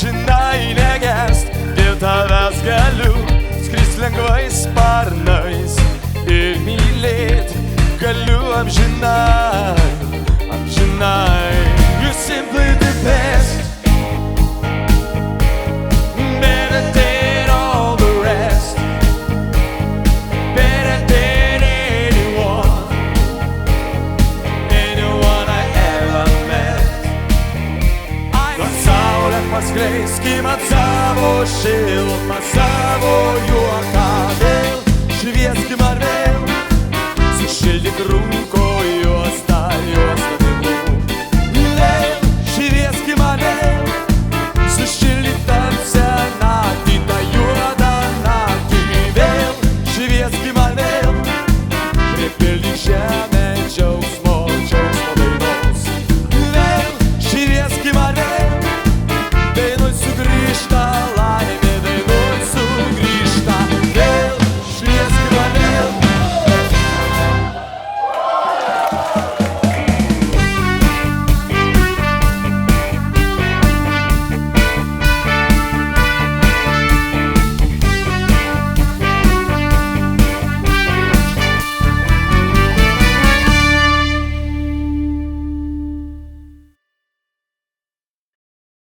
amžinai negest, dėl tavęs galiu skrist lengvais sparnais ir mylėt galiu amžinai, amžinai. You're simply the best, better than all the rest, better than anyone I ever met. Pasaulio paskleiski man savo šilumą, savo juoką vėl, švieski man vėl, sušildyk rūmą.